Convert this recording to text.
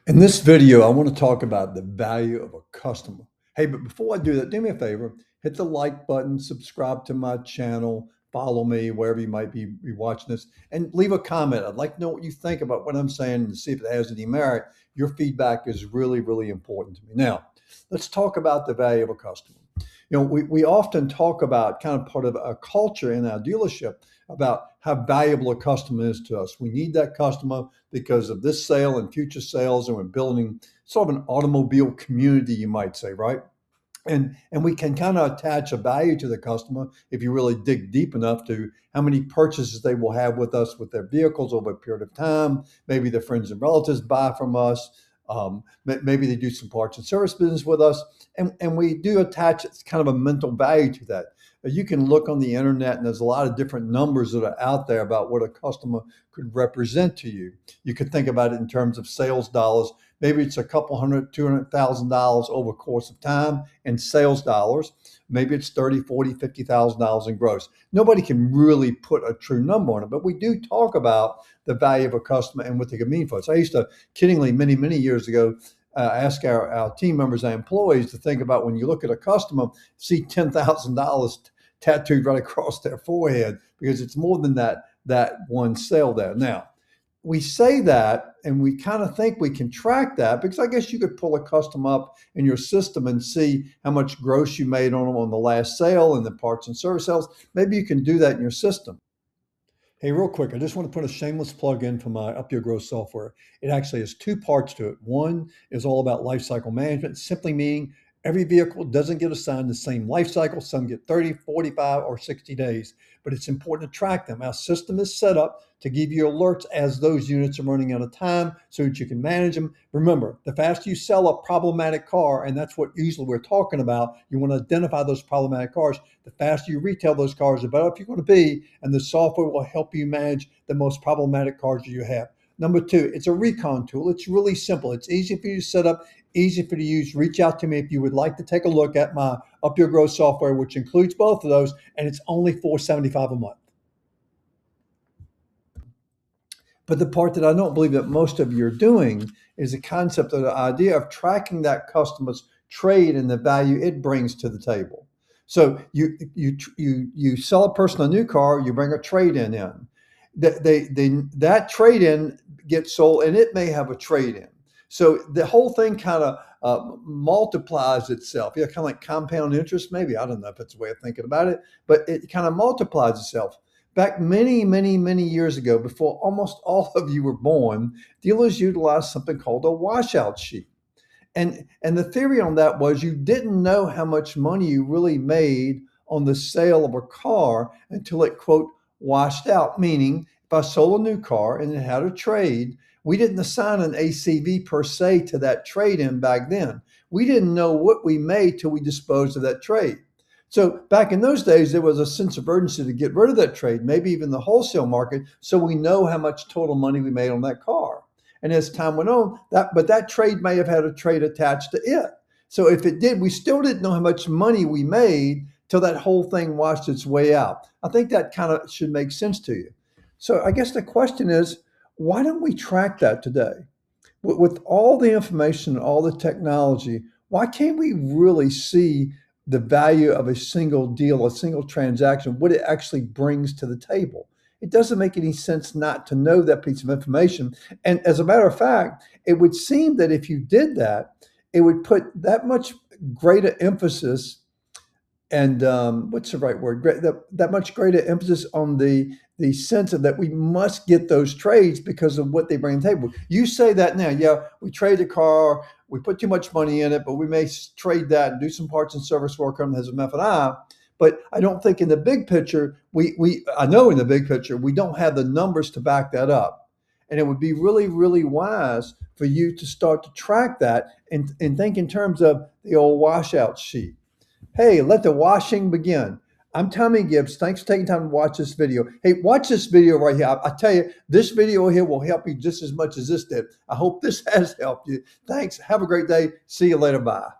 In this video, I want to talk about the value of a customer. Hey, but before I do that, do me a favor, hit the like button, subscribe to my channel, follow me wherever you might be watching this, and leave a comment. I'd like to know what you think about what I'm saying and see if it has any merit. Your feedback is really, really important to me. Now, let's talk about the value of a customer. We often talk about kind of part of a culture in our dealership about how valuable a customer is to us. We need that customer because of this sale and future sales, and we're building sort of an automobile community, you might say, right? And we can kind of attach a value to the customer if you really dig deep enough to how many purchases they will have with us with their vehicles over a period of time. Maybe their friends and relatives buy from us. Maybe they do some parts and service business with us, and we do attach kind of a mental value to that. You can look on the internet, and there's a lot of different numbers that are out there about what a customer could represent to you. You could think about it in terms of sales dollars. Maybe it's a couple hundred, $200,000 over a course of time in sales dollars. Maybe it's 30, 40, $50,000 in gross. Nobody can really put a true number on it, but we do talk about the value of a customer and what they can mean for us. I used to kiddingly many years ago ask our team members, our employees, to think about when you look at a customer, see $10,000 tattooed right across their forehead, because it's more than that one sale there. Now, we say that and we kind of think we can track that, because I guess you could pull a customer up in your system and see how much gross you made on them on the last sale and the parts and service sales. Maybe you can do that in your system. Hey, real quick, I just want to put a shameless plug in for my Up Your Growth software. It actually has two parts to it. One is all about life cycle management, simply meaning every vehicle doesn't get assigned the same life cycle. Some get 30, 45, or 60 days, but it's important to track them. Our system is set up to give you alerts as those units are running out of time so that you can manage them. Remember, the faster you sell a problematic car, and that's what usually we're talking about, you want to identify those problematic cars. The faster you retail those cars, the better off you're going to be, and the software will help you manage the most problematic cars that you have. Number two, it's a recon tool. It's really simple. It's easy for you to set up, easy for you to use. Reach out to me if you would like to take a look at my Up Your Growth software, which includes both of those, and it's only $475 a month. But the part that I don't believe that most of you are doing is the concept of the idea of tracking that customer's trade and the value it brings to the table. So you sell a person a new car, you bring a trade-in in. That trade-in gets sold, and it may have a trade-in. So the whole thing kind of multiplies itself. Yeah, kind of like compound interest, maybe. I don't know if that's a way of thinking about it, but it kind of multiplies itself. Back many years ago, before almost all of you were born, dealers utilized something called a washout sheet. And the theory on that was you didn't know how much money you really made on the sale of a car until it, quote, washed out. Meaning, if I sold a new car and it had a trade, we didn't assign an ACV per se to that trade in back then. We didn't know what we made till we disposed of that trade. So back in those days, there was a sense of urgency to get rid of that trade, maybe even the wholesale market, so we know how much total money we made on that car. And as time went on, that trade may have had a trade attached to it. So if it did, we still didn't know how much money we made till that whole thing washed its way out. I think that kind of should make sense to you. So I guess the question is, why don't we track that today? With all the information, all the technology, why can't we really see the value of a single deal, a single transaction, what it actually brings to the table? It doesn't make any sense not to know that piece of information. And as a matter of fact, it would seem that if you did that, it would put that much greater emphasis and what's the right word? That much greater emphasis on the sense of that we must get those trades because of what they bring to the table. You say that now, yeah, we trade the car, we put too much money in it, but we may trade that and do some parts and service work on it as a F&I. But I don't think in the big picture, I know in the big picture, we don't have the numbers to back that up. And it would be really wise for you to start to track that and think in terms of the old washout sheet. Hey, let the washing begin. I'm Tommy Gibbs. Thanks for taking time to watch this video. Hey, watch this video right here. I tell you, this video here will help you just as much as this did. I hope this has helped you. Thanks. Have a great day. See you later. Bye.